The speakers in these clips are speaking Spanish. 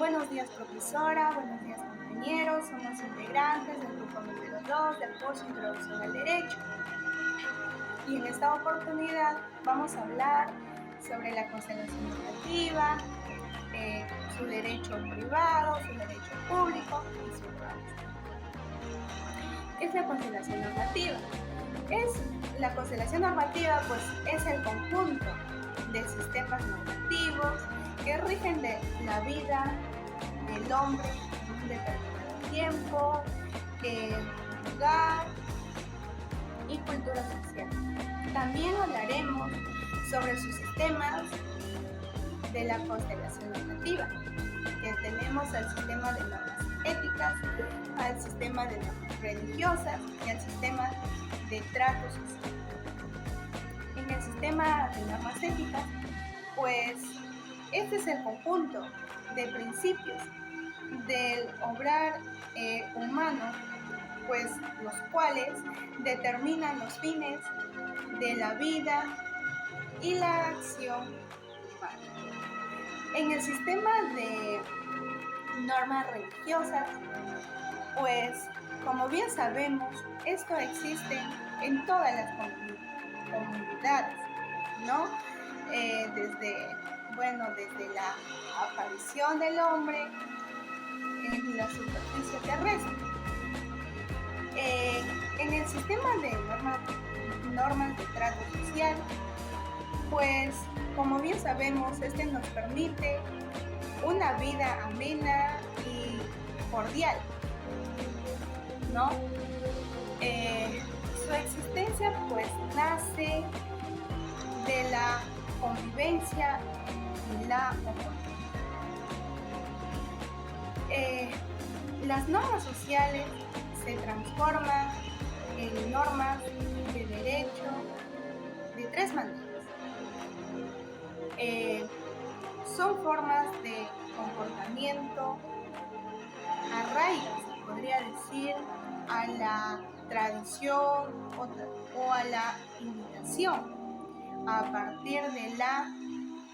Buenos días, profesora. Buenos días, compañeros. Somos integrantes del grupo número 2 del curso Introducción al Derecho. Y en esta oportunidad vamos a hablar sobre la constelación normativa, su derecho privado, su derecho público y su ramos. ¿Qué es la constelación normativa? La constelación normativa es el conjunto de sistemas normativos que rigen la vida del hombre en un determinado tiempo, lugar y cultura social. También hablaremos sobre sus sistemas de la constelación normativa, que tenemos al sistema de normas éticas, al sistema de normas religiosas y al sistema de trato social. En el sistema de normas éticas, este es el conjunto de principios del obrar humano, los cuales determinan los fines de la vida y la acción humana. En el sistema de normas religiosas, como bien sabemos, esto existe en todas las comunidades, ¿no? Desde la aparición del hombre en la superficie terrestre. En el sistema de normas de trato social, como bien sabemos, este nos permite una vida amena y cordial, ¿no? Su existencia nace de la convivencia y la oportunidad. Las normas sociales se transforman en normas de derecho de tres maneras. Son formas de comportamiento arraigadas, se podría decir, a la tradición o a la imitación a partir de la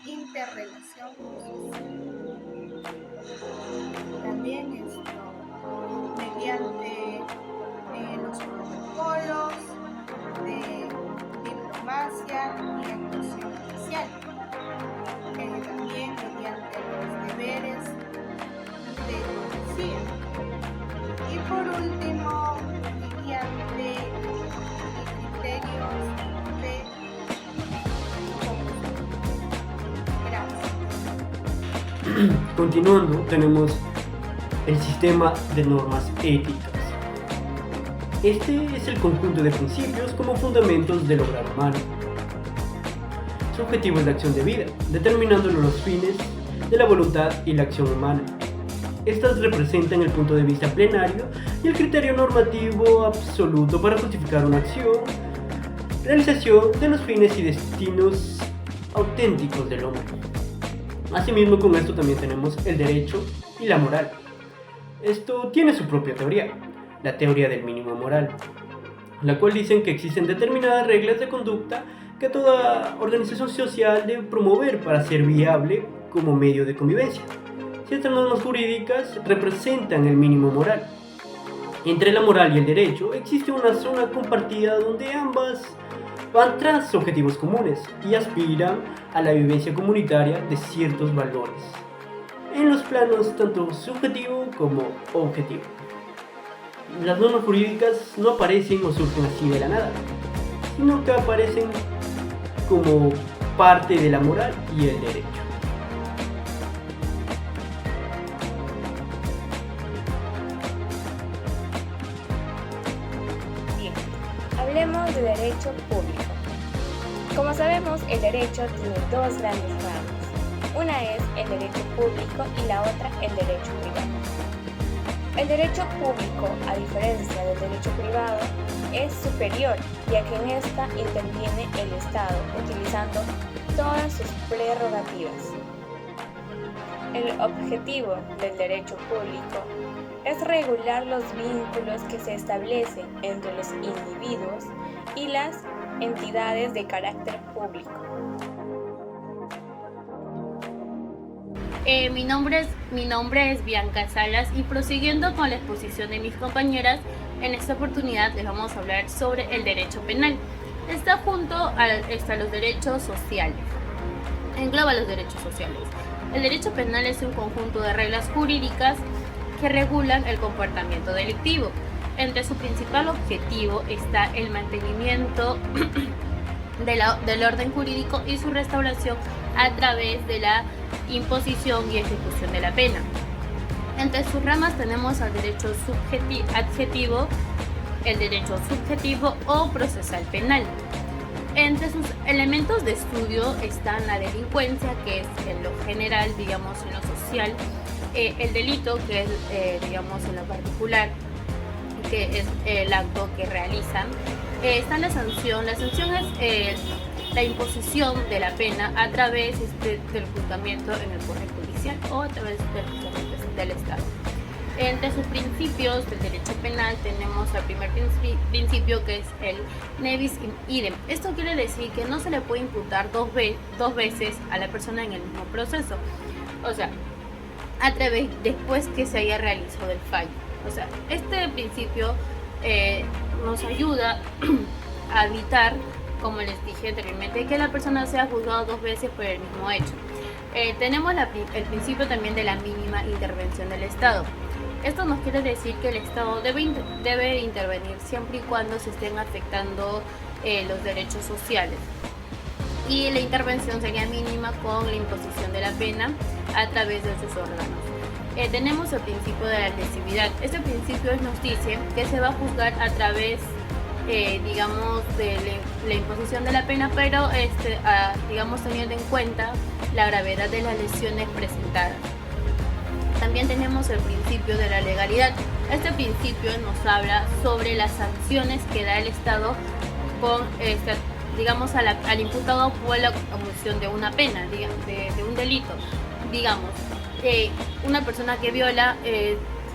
interrelación social. También mediante los protocolos de diplomacia y actuación oficial. También mediante los deberes de policía. Y por último, mediante criterios de Gracias. Continuando, tenemos el sistema de normas éticas. Este es el conjunto de principios como fundamentos del obrar humano. Su objetivo es la acción de vida, determinando los fines de la voluntad y la acción humana. Estas representan el punto de vista plenario y el criterio normativo absoluto para justificar una acción, realización de los fines y destinos auténticos del hombre. Asimismo, con esto también tenemos el derecho y la moral. Esto tiene su propia teoría, la teoría del mínimo moral, la cual dicen que existen determinadas reglas de conducta que toda organización social debe promover para ser viable como medio de convivencia. Ciertas normas jurídicas representan el mínimo moral. Entre la moral y el derecho existe una zona compartida donde ambas van tras objetivos comunes y aspiran a la vivencia comunitaria de ciertos valores, en los planos tanto subjetivo como objetivo. Las normas jurídicas no aparecen o surgen así de la nada, sino que aparecen como parte de la moral y el derecho. Bien, hablemos de derecho público. Como sabemos, el derecho tiene dos grandes ramas. Una es el derecho público y la otra el derecho privado. El derecho público, a diferencia del derecho privado, es superior, ya que en esta interviene el Estado, utilizando todas sus prerrogativas. El objetivo del derecho público es regular los vínculos que se establecen entre los individuos y las entidades de carácter público. Mi nombre es Bianca Salas y prosiguiendo con la exposición de mis compañeras, en esta oportunidad les vamos a hablar sobre el derecho penal. Está junto a los derechos sociales. Engloba los derechos sociales. El derecho penal es un conjunto de reglas jurídicas que regulan el comportamiento delictivo. Entre su principal objetivo está el mantenimiento del orden jurídico y su restauración a través de la imposición y ejecución de la pena. Entre sus ramas tenemos el derecho adjetivo, el derecho subjetivo o procesal penal. Entre sus elementos de estudio están la delincuencia, que es en lo general, digamos en lo social, el delito, que es digamos en lo particular, que es el acto que realizan. Está la sanción es la imposición de la pena a través del juzgamiento en el Poder Judicial o a través del Estado. Entre sus principios del derecho penal tenemos el primer principio, que es el ne bis in idem. Esto quiere decir que no se le puede imputar dos veces a la persona en el mismo proceso, o sea, después que se haya realizado el fallo. O sea, este principio nos ayuda a evitar, como les dije anteriormente, que la persona sea juzgada dos veces por el mismo hecho. Tenemos el principio también de la mínima intervención del Estado. Esto nos quiere decir que el Estado debe intervenir siempre y cuando se estén afectando los derechos sociales. Y la intervención sería mínima con la imposición de la pena a través de sus órganos. Tenemos el principio de la lesividad. Este principio nos dice que se va a juzgar a través, digamos, de la imposición de la pena, pero digamos teniendo en cuenta la gravedad de las lesiones presentadas. También tenemos el principio de la legalidad. Este principio nos habla sobre las sanciones que da el Estado con, digamos, al imputado por la comisión de una pena, de un delito. Digamos, una persona que viola,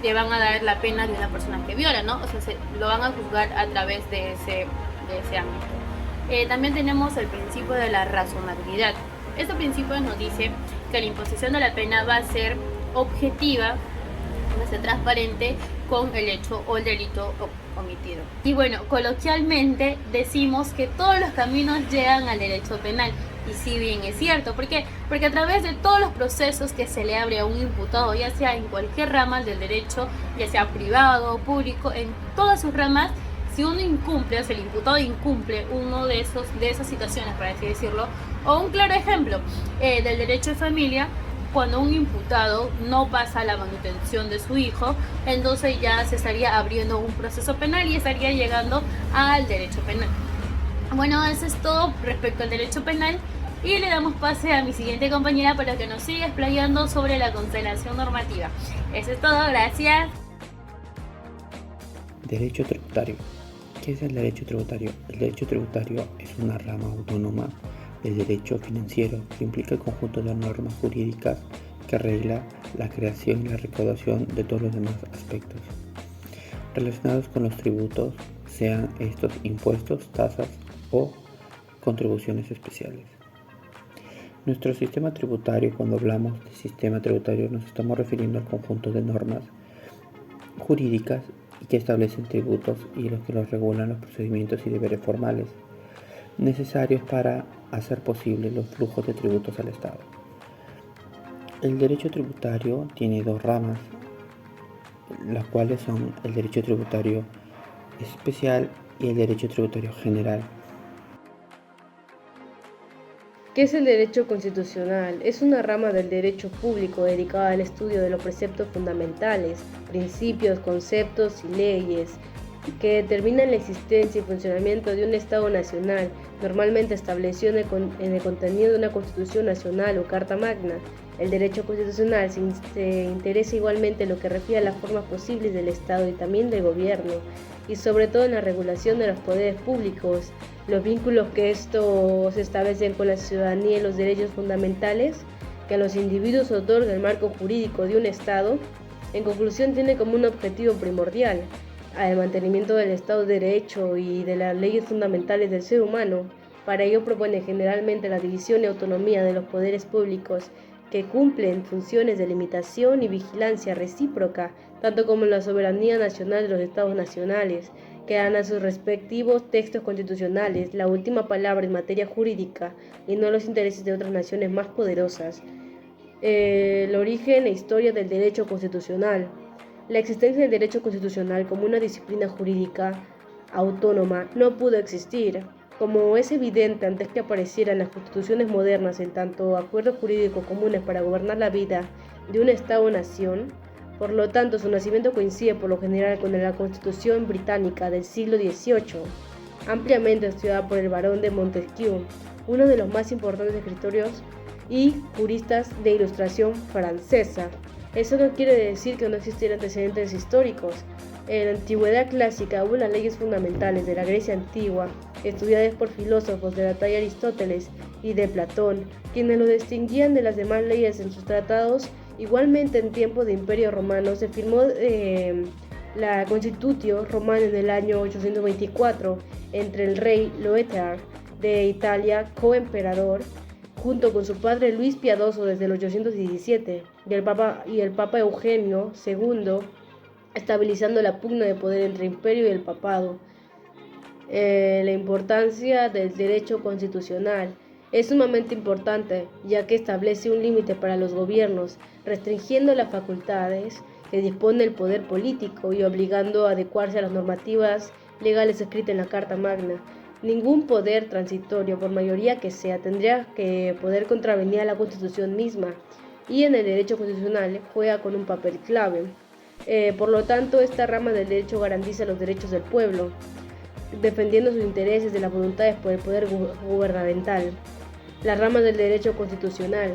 le van a dar la pena de una persona que viola, ¿no? O sea, lo van a juzgar a través de ese ámbito. También tenemos el principio de la razonabilidad. Este principio nos dice que la imposición de la pena va a ser objetiva, va a ser transparente con el hecho o el delito cometido. Y bueno, coloquialmente decimos que todos los caminos llegan al derecho penal. Y si bien es cierto, ¿por qué? Porque a través de todos los procesos que se le abre a un imputado, ya sea en cualquier rama del derecho, ya sea privado o público, en todas sus ramas, si uno incumple, o sea, el imputado incumple uno de esas situaciones, por así decirlo, o un claro ejemplo del derecho de familia, cuando un imputado no pasa la manutención de su hijo, entonces ya se estaría abriendo un proceso penal y estaría llegando al derecho penal. Bueno, eso es todo respecto al derecho penal y le damos pase a mi siguiente compañera para que nos siga explayando sobre la constelación normativa. Eso es todo, gracias. Derecho tributario. ¿Qué es el derecho tributario? El derecho tributario es una rama autónoma del derecho financiero que implica el conjunto de normas jurídicas que regla la creación y la recaudación de todos los demás aspectos relacionados con los tributos, sean estos impuestos, tasas o contribuciones especiales. Nuestro sistema tributario, cuando hablamos de sistema tributario, nos estamos refiriendo al conjunto de normas jurídicas que establecen tributos y los que los regulan los procedimientos y deberes formales necesarios para hacer posible los flujos de tributos al Estado. El derecho tributario tiene dos ramas, las cuales son el derecho tributario especial y el derecho tributario general. ¿Qué es el derecho constitucional? Es una rama del derecho público dedicada al estudio de los preceptos fundamentales, principios, conceptos y leyes que determinan la existencia y funcionamiento de un Estado nacional, normalmente establecido en el contenido de una Constitución nacional o Carta Magna. El derecho constitucional se interesa igualmente en lo que refiere a las formas posibles del Estado y también del gobierno, y sobre todo en la regulación de los poderes públicos, los vínculos que estos establecen con la ciudadanía y los derechos fundamentales que a los individuos otorga el marco jurídico de un Estado. En conclusión, tiene como un objetivo primordial al mantenimiento del Estado de Derecho y de las leyes fundamentales del ser humano. Para ello propone generalmente la división y autonomía de los poderes públicos, que cumplen funciones de limitación y vigilancia recíproca, tanto como la soberanía nacional de los estados nacionales, que dan a sus respectivos textos constitucionales la última palabra en materia jurídica y no los intereses de otras naciones más poderosas. El origen e historia del derecho constitucional. La existencia del derecho constitucional como una disciplina jurídica autónoma no pudo existir. Como es evidente antes que aparecieran las constituciones modernas en tanto acuerdos jurídicos comunes para gobernar la vida de un Estado-nación, por lo tanto su nacimiento coincide por lo general con la Constitución británica del siglo XVIII, ampliamente estudiada por el barón de Montesquieu, uno de los más importantes escritores y juristas de ilustración francesa. Eso no quiere decir que no existieran antecedentes históricos. En la antigüedad clásica hubo las leyes fundamentales de la Grecia antigua, estudiadas por filósofos de la talla de Aristóteles y de Platón, quienes lo distinguían de las demás leyes en sus tratados. Igualmente, en tiempos de Imperio Romano se firmó la Constitutio Romana en el año 824 entre el rey Lothar de Italia, coemperador, junto con su padre Luis Piadoso desde el 817, y el Papa Eugenio II, estabilizando la pugna de poder entre el imperio y el papado. La importancia del derecho constitucional es sumamente importante, ya que establece un límite para los gobiernos, restringiendo las facultades que dispone el poder político y obligando a adecuarse a las normativas legales escritas en la Carta Magna. Ningún poder transitorio, por mayoría que sea, tendría que poder contravenir a la Constitución misma, y en el derecho constitucional juega con un papel clave. Por lo tanto, esta rama del derecho garantiza los derechos del pueblo, defendiendo sus intereses de las voluntades por el poder gubernamental. Las ramas del derecho constitucional.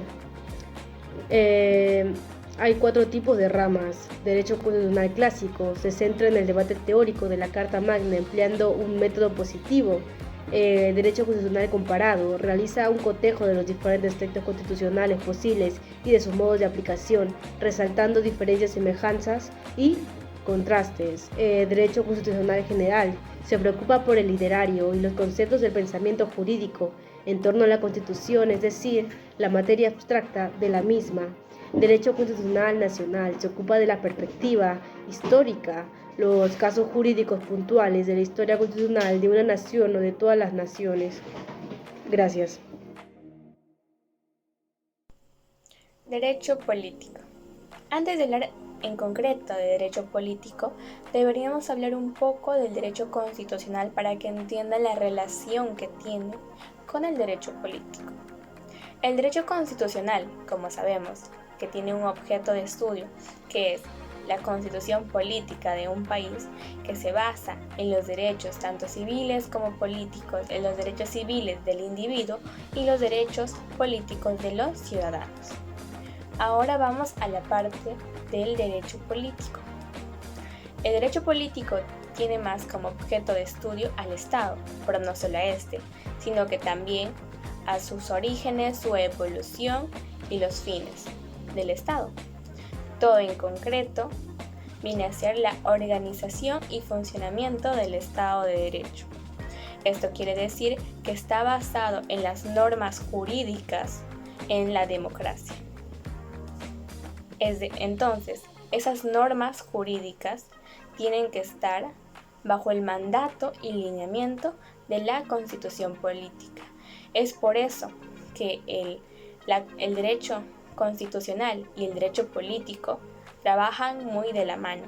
Hay 4 tipos de ramas. Derecho constitucional clásico se centra en el debate teórico de la Carta Magna empleando un método positivo. Derecho constitucional comparado realiza un cotejo de los diferentes textos constitucionales posibles y de sus modos de aplicación, resaltando diferencias, semejanzas y contrastes. Derecho constitucional general se preocupa por el literario y los conceptos del pensamiento jurídico en torno a la Constitución, es decir, la materia abstracta de la misma. Derecho constitucional nacional se ocupa de la perspectiva histórica, los casos jurídicos puntuales de la historia constitucional de una nación o de todas las naciones. Gracias. Derecho político. Antes de hablar en concreto de derecho político, deberíamos hablar un poco del derecho constitucional para que entiendan la relación que tiene con el derecho político. El derecho constitucional, como sabemos, que tiene un objeto de estudio, que es la constitución política de un país, que se basa en los derechos tanto civiles como políticos, en los derechos civiles del individuo y los derechos políticos de los ciudadanos. Ahora vamos a la parte del derecho político. El derecho político tiene más como objeto de estudio al Estado, pero no solo a este, sino que también a sus orígenes, su evolución y los fines del Estado. Todo en concreto viene a ser la organización y funcionamiento del Estado de Derecho. Esto quiere decir que está basado en las normas jurídicas en la democracia. Entonces, esas normas jurídicas tienen que estar bajo el mandato y lineamiento de la Constitución política. Es por eso que el derecho constitucional y el derecho político trabajan muy de la mano.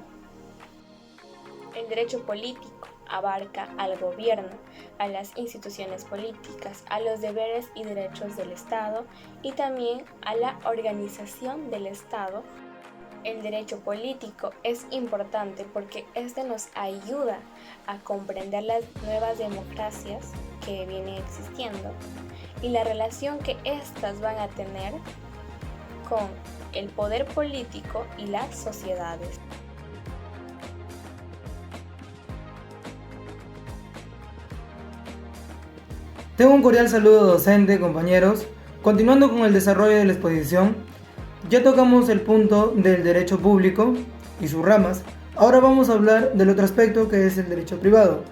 El derecho político abarca al gobierno, a las instituciones políticas, a los deberes y derechos del Estado y también a la organización del Estado. El derecho político es importante porque este nos ayuda a comprender las nuevas democracias que vienen existiendo y la relación que éstas van a tener con el poder político y las sociedades. Tengo un cordial saludo docente, compañeros. Continuando con el desarrollo de la exposición, ya tocamos el punto del derecho público y sus ramas. Ahora vamos a hablar del otro aspecto que es el derecho privado.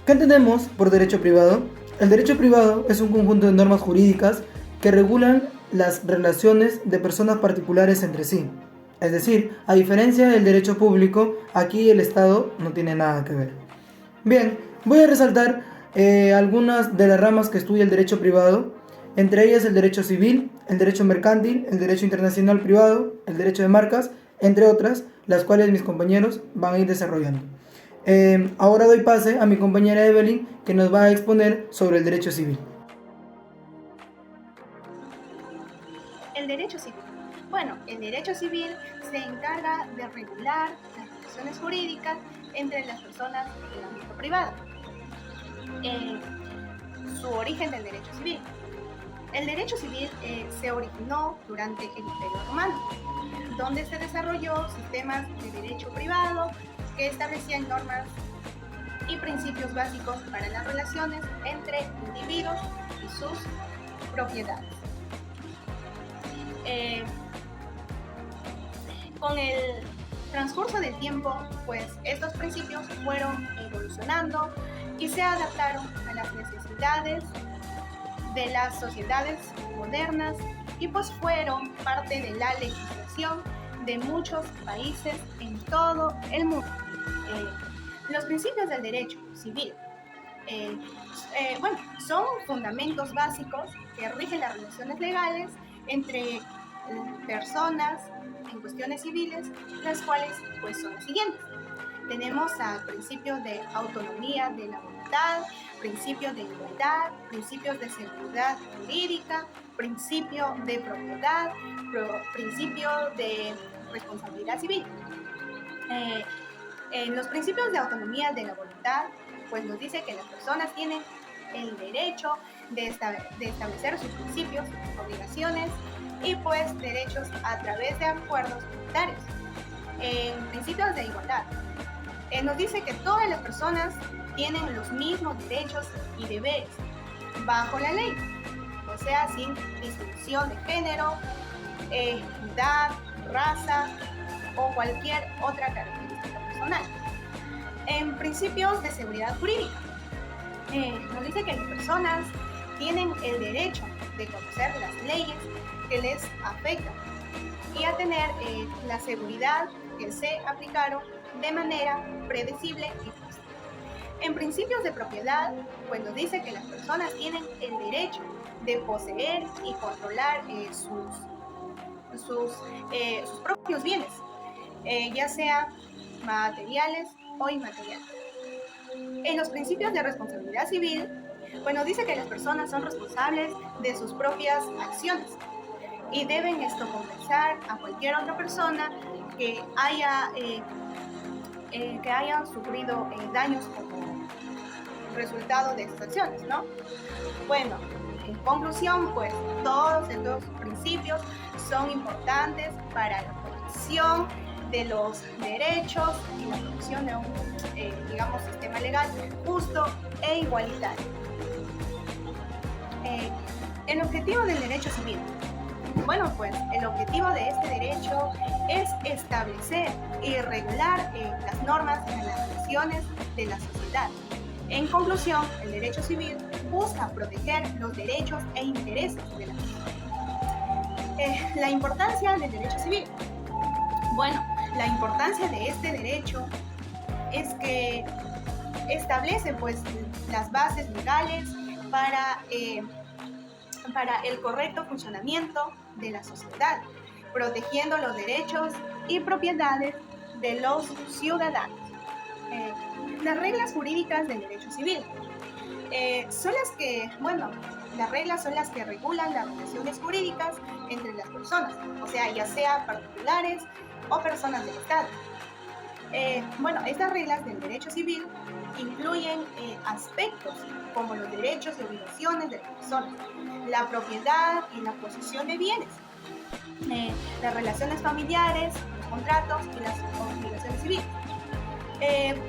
¿Qué entendemos por derecho privado? El derecho privado es un conjunto de normas jurídicas que regulan las relaciones de personas particulares entre sí. Es decir, a diferencia del derecho público, aquí el Estado no tiene nada que ver. Bien, voy a resaltar algunas de las ramas que estudia el derecho privado, entre ellas el derecho civil, el derecho mercantil, el derecho internacional privado, el derecho de marcas, entre otras, las cuales mis compañeros van a ir desarrollando. Ahora doy pase a mi compañera Evelyn, que nos va a exponer sobre el derecho civil. El derecho civil. Bueno, el derecho civil se encarga de regular las relaciones jurídicas entre las personas del ámbito privado. Su origen del derecho civil. El derecho civil se originó durante el Imperio Romano, donde se desarrolló sistemas de derecho privado que establecían normas y principios básicos para las relaciones entre individuos y sus propiedades. Con el transcurso del tiempo, pues estos principios fueron evolucionando y se adaptaron a las necesidades de las sociedades modernas y pues fueron parte de la legislación de muchos países en todo el mundo. Los principios del derecho civil son fundamentos básicos que rigen las relaciones legales entre personas en cuestiones civiles, las cuales pues son las siguientes. Tenemos al principio de autonomía de la voluntad, principio de igualdad, principios de seguridad jurídica, principio de propiedad, principio de responsabilidad civil. En los principios de autonomía de la voluntad, pues nos dice que las personas tienen el derecho de establecer sus principios, obligaciones y pues derechos a través de acuerdos voluntarios. En principios de igualdad, nos dice que todas las personas tienen los mismos derechos y deberes bajo la ley, o sea, sin distinción de género, edad, raza o cualquier otra característica personal. En principios de seguridad jurídica, nos dice que las personas tienen el derecho de conocer las leyes que les afectan y a tener la seguridad que se aplicaron de manera predecible y justa. En principios de propiedad, pues nos dice que las personas tienen el derecho de poseer y controlar sus propios bienes, ya sea materiales o inmateriales. En los principios de responsabilidad civil, pues nos dice que las personas son responsables de sus propias acciones y deben compensar a cualquier otra persona que haya sufrido daños como resultado de estas acciones, ¿no? Bueno, en conclusión, pues todos estos principios son importantes para la protección de los derechos y la protección de un, sistema legal justo e igualitario. El objetivo del derecho civil. Bueno, pues el objetivo de este derecho es establecer y regular las normas en las relaciones de la sociedad. En conclusión, el derecho civil busca proteger los derechos e intereses de la sociedad. La importancia del derecho civil. Bueno, la importancia de este derecho es que establece pues las bases legales para el correcto funcionamiento de la sociedad, protegiendo los derechos y propiedades de los ciudadanos. Las reglas jurídicas del derecho civil las reglas son las que regulan las relaciones jurídicas entre las personas, o sea, ya sea particulares o personas del Estado. Estas reglas del derecho civil incluyen aspectos como los derechos y obligaciones de las personas, la propiedad y la posesión de bienes, las relaciones familiares, los contratos y las obligaciones civiles.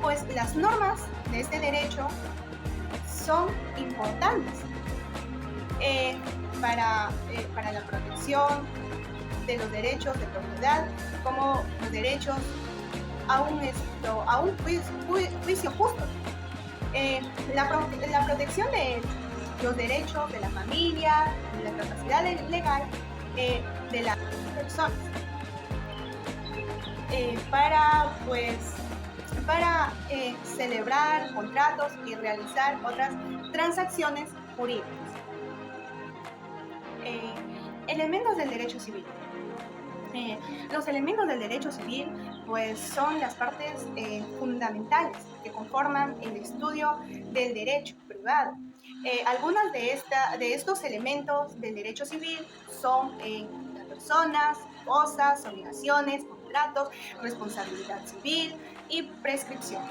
Pues las normas de este derecho son importantes para la protección de los derechos de propiedad, como los derechos a un juicio justo. La protección de los derechos de la familia y la capacidad legal de las personas para celebrar contratos y realizar otras transacciones jurídicas. Elementos del derecho civil. Los elementos del derecho civil pues son las partes fundamentales que conforman el estudio del derecho privado. Algunas de estos elementos del derecho civil son las personas, cosas, obligaciones, contratos, responsabilidad civil y prescripción.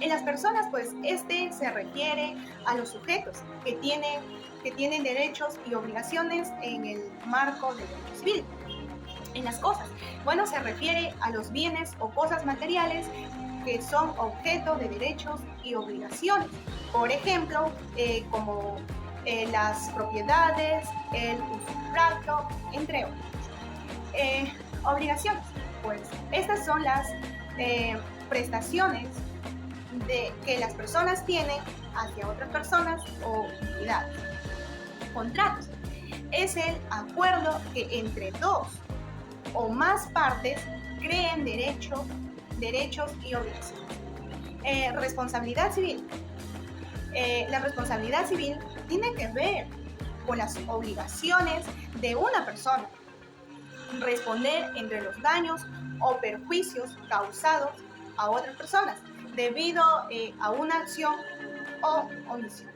En las personas pues se refiere a los sujetos que tienen derechos y obligaciones en el marco del derecho civil. En las cosas, bueno, se refiere a los bienes o cosas materiales que son objeto de derechos y obligaciones. Por ejemplo, como las propiedades, el usufructo, entre otros. Obligaciones, pues estas son las prestaciones que las personas tienen hacia otras personas o entidades. Contratos es el acuerdo que entre dos o más partes creen derechos y obligaciones. Responsabilidad civil. La responsabilidad civil tiene que ver con las obligaciones de una persona. Responder entre los daños o perjuicios causados a otras personas debido a una acción o omisión.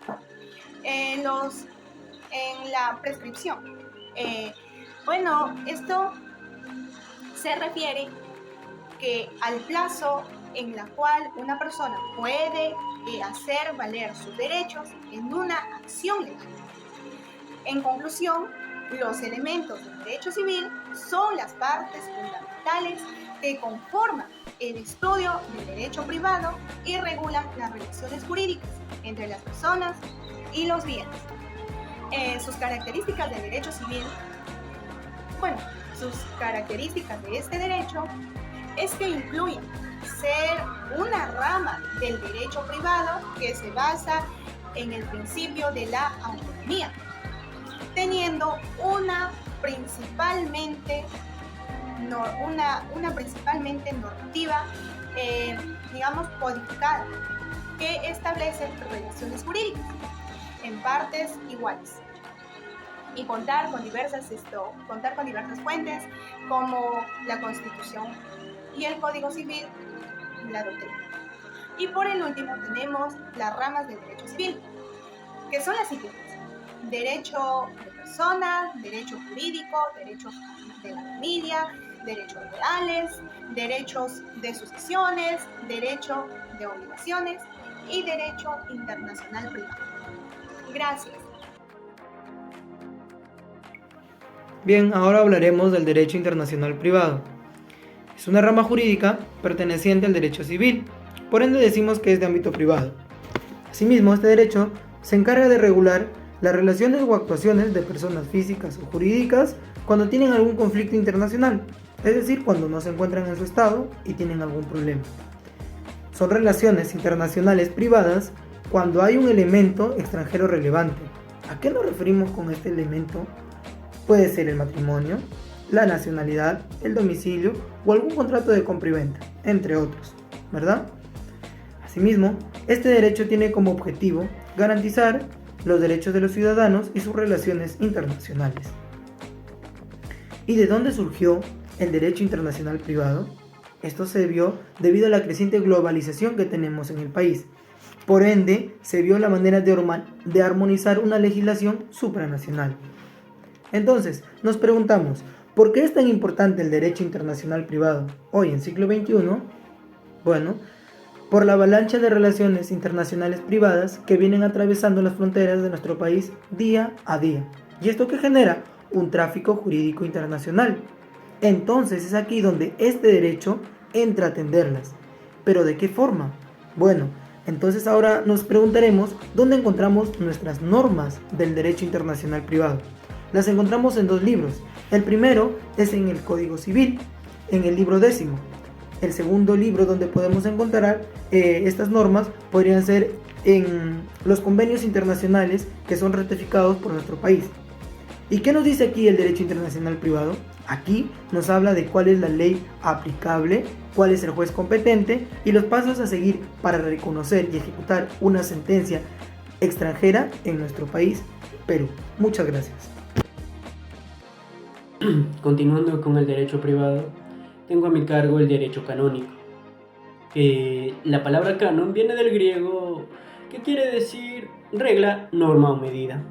En la prescripción. Esto se refiere que al plazo en la cual una persona puede hacer valer sus derechos en una acción legal. En conclusión, los elementos del derecho civil son las partes fundamentales que conforman el estudio del derecho privado y regulan las relaciones jurídicas entre las personas y los bienes. Sus características del derecho civil, sus características de este derecho es que incluyen ser una rama del derecho privado que se basa en el principio de la autonomía, teniendo una principalmente normativa, codificada, que establece relaciones jurídicas en partes iguales y contar con diversas fuentes como la Constitución y el Código Civil y la doctrina. Y por el último tenemos las ramas del derecho civil, que son las siguientes: derecho de persona, derecho jurídico, derecho de la familia, derechos reales, derechos de sucesiones, derecho de obligaciones y derecho internacional privado. Gracias. Bien, ahora hablaremos del derecho internacional privado. Es una rama jurídica perteneciente al derecho civil, por ende decimos que es de ámbito privado. Asimismo, este derecho se encarga de regular las relaciones o actuaciones de personas físicas o jurídicas cuando tienen algún conflicto internacional, es decir, cuando no se encuentran en su estado y tienen algún problema. Son relaciones internacionales privadas cuando hay un elemento extranjero relevante. ¿A qué nos referimos con este elemento? Puede ser el matrimonio, la nacionalidad, el domicilio o algún contrato de compra y venta, entre otros, ¿verdad? Asimismo, este derecho tiene como objetivo garantizar los derechos de los ciudadanos y sus relaciones internacionales. ¿Y de dónde surgió el derecho internacional privado? Esto se vio debido a la creciente globalización que tenemos en el país. Por ende, se vio la manera de armonizar una legislación supranacional. Entonces, nos preguntamos, ¿por qué es tan importante el derecho internacional privado hoy en siglo XXI? Bueno, por la avalancha de relaciones internacionales privadas que vienen atravesando las fronteras de nuestro país día a día. ¿Y esto qué genera? Un tráfico jurídico internacional. Entonces es aquí donde este derecho entra a atenderlas. ¿Pero de qué forma? Bueno, entonces ahora nos preguntaremos dónde encontramos nuestras normas del derecho internacional privado. Las encontramos en dos libros. El primero es en el Código Civil, en el libro 10. El segundo libro donde podemos encontrar estas normas podrían ser en los convenios internacionales que son ratificados por nuestro país. ¿Y qué nos dice aquí el derecho internacional privado? Aquí nos habla de cuál es la ley aplicable, cuál es el juez competente y los pasos a seguir para reconocer y ejecutar una sentencia extranjera en nuestro país, Perú. Muchas gracias. Continuando con el derecho privado, tengo a mi cargo el derecho canónico. La palabra canon viene del griego, que quiere decir regla, norma o medida.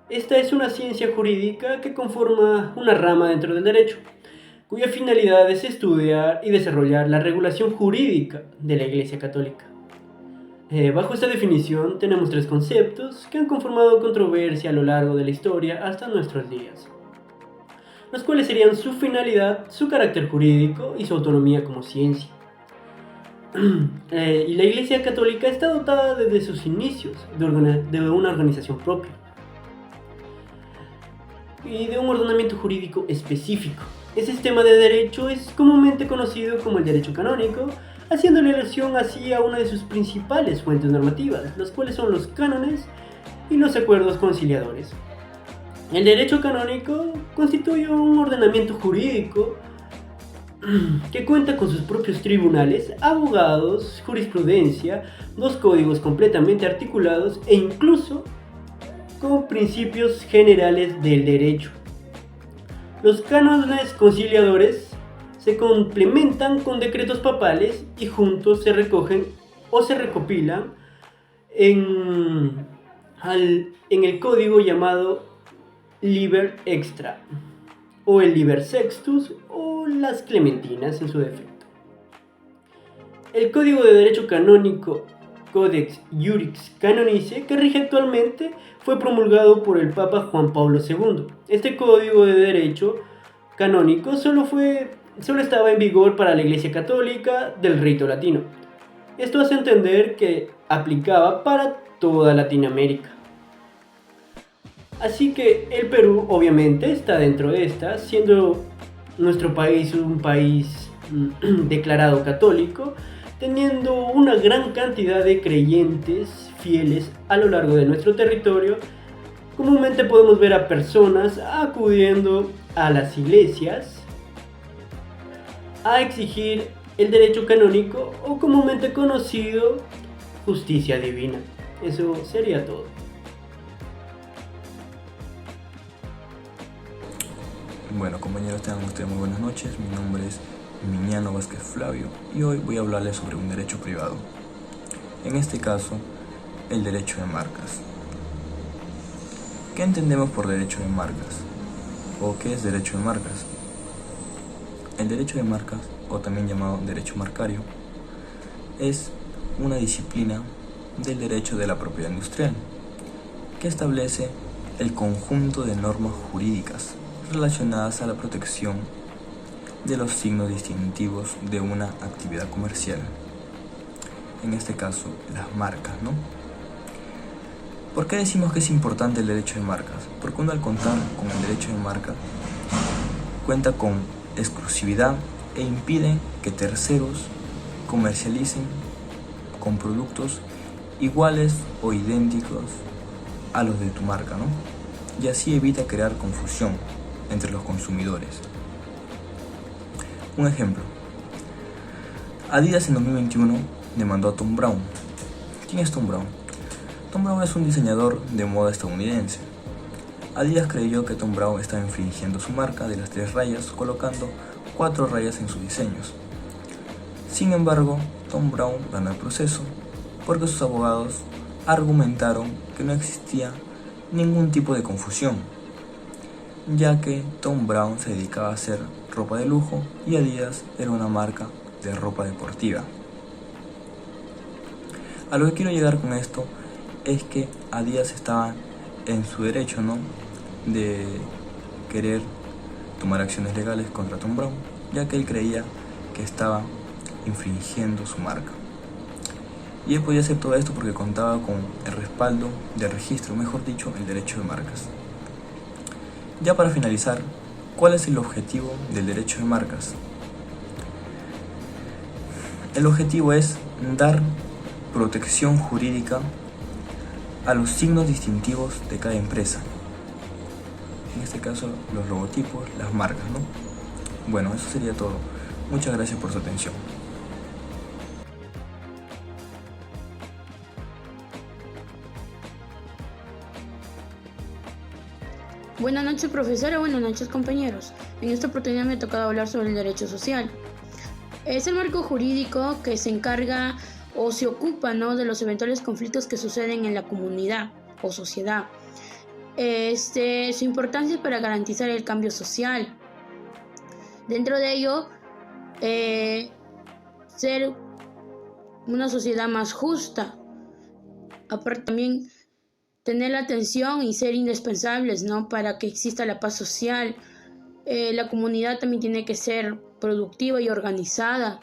Esta es una ciencia jurídica que conforma una rama dentro del derecho, cuya finalidad es estudiar y desarrollar la regulación jurídica de la Iglesia Católica. Bajo esta definición tenemos tres conceptos que han conformado controversia a lo largo de la historia hasta nuestros días, los cuales serían su finalidad, su carácter jurídico y su autonomía como ciencia. Y la Iglesia Católica está dotada desde sus inicios de una organización propia y de un ordenamiento jurídico específico. Ese sistema de derecho es comúnmente conocido como el derecho canónico, haciéndole alusión así a una de sus principales fuentes normativas, las cuales son los cánones y los acuerdos conciliadores. El derecho canónico constituye un ordenamiento jurídico que cuenta con sus propios tribunales, abogados, jurisprudencia, dos códigos completamente articulados e incluso con principios generales del derecho. Los cánones conciliadores se complementan con decretos papales y juntos se recogen o se recopilan en el código llamado Liber Extra o el Liber Sextus o las Clementinas en su defecto. El Código de Derecho Canónico Codex Iuris Canonice, que rige actualmente, fue promulgado por el Papa Juan Pablo II. Este código de derecho canónico solo estaba en vigor para la Iglesia Católica del rito latino. Esto hace entender que aplicaba para toda Latinoamérica. Así que el Perú obviamente está dentro de esta, siendo nuestro país un país declarado católico, teniendo una gran cantidad de creyentes fieles a lo largo de nuestro territorio. Comúnmente podemos ver a personas acudiendo a las iglesias a exigir el derecho canónico o comúnmente conocido justicia divina. Eso sería todo. Bueno, compañeros, tengan ustedes muy buenas noches. Mi nombre es Miniano Vázquez Flavio y hoy voy a hablarles sobre un derecho privado. En este caso, el derecho de marcas. ¿Qué entendemos por derecho de marcas? ¿O qué es derecho de marcas? El derecho de marcas, o también llamado derecho marcario, es una disciplina del derecho de la propiedad industrial que establece el conjunto de normas jurídicas relacionadas a la protección de los signos distintivos de una actividad comercial. En este caso, las marcas, ¿no? ¿Por qué decimos que es importante el derecho de marcas? Porque uno, al contar con el derecho de marca, cuenta con exclusividad e impide que terceros comercialicen con productos iguales o idénticos a los de tu marca, ¿no? Y así evita crear confusión entre los consumidores. Un ejemplo: Adidas en 2021 demandó a Thom Browne. ¿Quién es Thom Browne? Thom Browne es un diseñador de moda estadounidense. Adidas creyó que Thom Browne estaba infringiendo su marca de las 3 rayas colocando 4 rayas en sus diseños. Sin embargo, Thom Browne ganó el proceso porque sus abogados argumentaron que no existía ningún tipo de confusión, ya que Thom Browne se dedicaba a hacer ropa de lujo y Adidas era una marca de ropa deportiva. A lo que quiero llegar con esto es que Adidas estaba en su derecho, ¿no?, de querer tomar acciones legales contra Thom Browne, ya que él creía que estaba infringiendo su marca. Y él podía hacer todo esto porque contaba con el respaldo del registro, mejor dicho, el derecho de marcas. Ya para finalizar, ¿cuál es el objetivo del derecho de marcas? El objetivo es dar protección jurídica a los signos distintivos de cada empresa. este caso los logotipos, las marcas, ¿no? Bueno, eso sería todo. Muchas gracias por su atención. Buenas noches, profesora. Buenas noches, compañeros. En esta oportunidad me ha tocado hablar sobre el derecho social. Es el marco jurídico que se encarga o se ocupa, ¿no?, de los eventuales conflictos que suceden en la comunidad o sociedad. Su importancia es para garantizar el cambio social. Dentro de ello, ser una sociedad más justa. Aparte también tener la atención y ser indispensables, ¿no?, para que exista la paz social. La comunidad también tiene que ser productiva y organizada.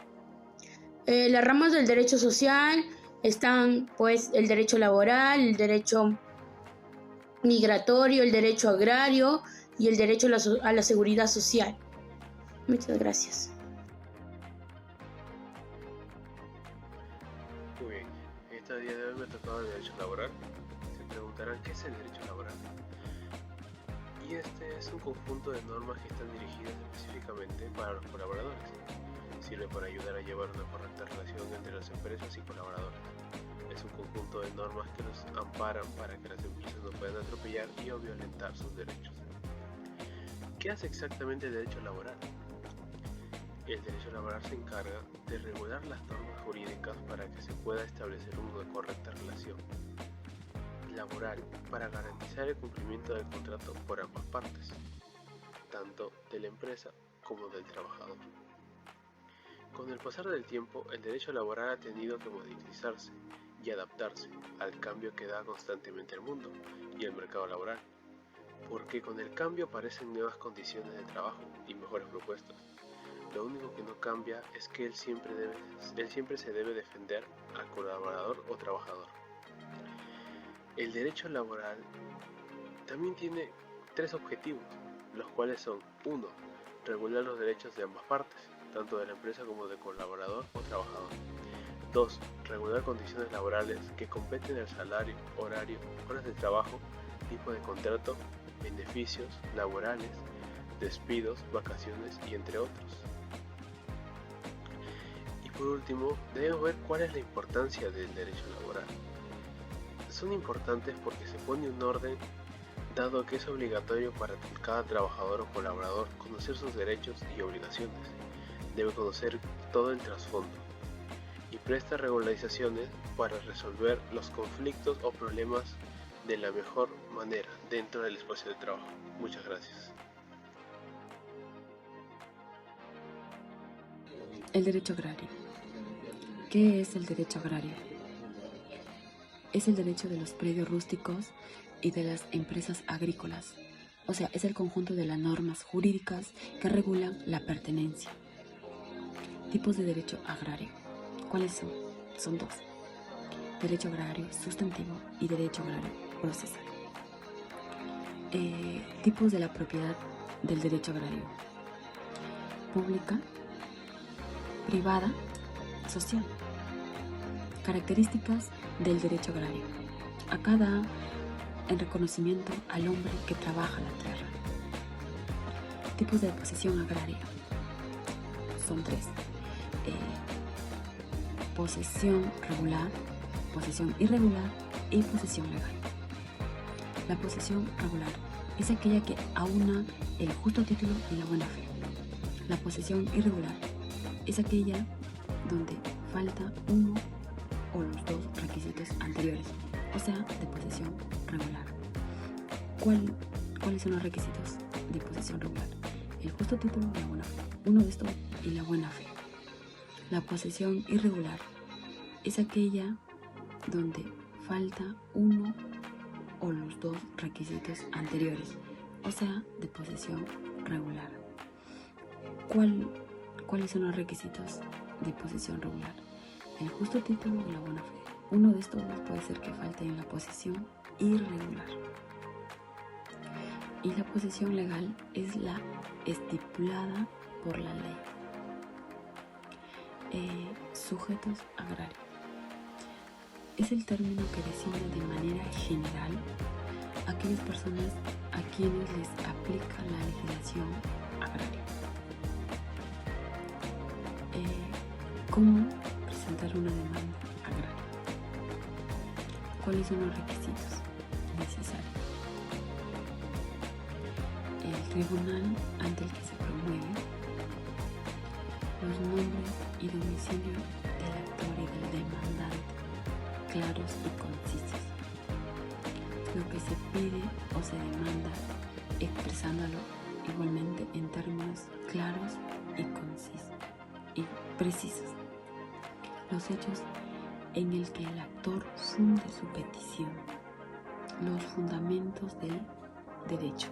Las ramas del derecho social están, pues, el derecho laboral, el derecho migratorio, el derecho agrario y el derecho a la seguridad social. Muchas gracias. Muy bien, este día de hoy me ha tocado el derecho laboral. Se preguntarán qué es el derecho laboral. Y este es un conjunto de normas que están dirigidas específicamente para los colaboradores. Sirve para ayudar a llevar una correcta relación entre las empresas y colaboradores. Es un conjunto de normas que los amparan para que las empresas no puedan atropellar y o violentar sus derechos. ¿Qué hace exactamente el derecho laboral? El derecho laboral se encarga de regular las normas jurídicas para que se pueda establecer una correcta relación laboral para garantizar el cumplimiento del contrato por ambas partes, tanto de la empresa como del trabajador. Con el pasar del tiempo, el derecho laboral ha tenido que modernizarse y adaptarse al cambio que da constantemente el mundo y el mercado laboral, porque con el cambio aparecen nuevas condiciones de trabajo y mejores propuestas. Lo único que no cambia es que él siempre se debe defender al colaborador o trabajador. El derecho laboral también tiene 3 objetivos, los cuales son: 1. Regular los derechos de ambas partes, tanto de la empresa como del colaborador o trabajador. 2. Regular condiciones laborales que competen el salario, horario, horas de trabajo, tipo de contrato, beneficios laborales, despidos, vacaciones y entre otros. Y por último, debemos ver cuál es la importancia del derecho laboral. Son importantes porque se pone un orden, dado que es obligatorio para cada trabajador o colaborador conocer sus derechos y obligaciones. Debe conocer todo el trasfondo y presta regularizaciones para resolver los conflictos o problemas de la mejor manera dentro del espacio de trabajo. Muchas gracias. El derecho agrario. ¿Qué es el derecho agrario? Es el derecho de los predios rústicos y de las empresas agrícolas. O sea, es el conjunto de las normas jurídicas que regulan la pertenencia. Tipos de derecho agrario. ¿Cuáles son? Son 2. Derecho agrario sustantivo y derecho agrario procesal. Tipos de la propiedad del derecho agrario. Pública, privada, social. Características del derecho agrario. Acá da en reconocimiento al hombre que trabaja la tierra. Tipos de posesión agraria. Son 3. Posesión regular, posesión irregular y posesión legal. La posesión regular es aquella que aúna el justo título y la buena fe. La posesión irregular es aquella donde falta uno o los 2 requisitos anteriores, o sea, de posesión regular. ¿Cuáles son los requisitos de posesión regular? El justo título y la buena fe. Uno de estos y la buena fe. La posesión irregular es aquella donde falta uno o los 2 requisitos anteriores, o sea, de posesión regular. ¿Cuáles son los requisitos de posesión regular? El justo título y la buena fe. Uno de estos puede ser que falte en la posesión irregular. Y la posesión legal es la estipulada por la ley. Sujetos agrarios. Es el término que designa de manera general a aquellas personas a quienes les aplica aplica la legislación agraria. ¿Cómo presentar una demanda agraria? ¿Cuáles son los requisitos necesarios? El tribunal ante el que se promueve, los nombres y domicilio del actor y del demandante, claros y concisos. Lo que se pide o se demanda, expresándolo igualmente en términos claros y concisos y precisos. Los hechos en el que el actor funde su petición, los fundamentos del derecho.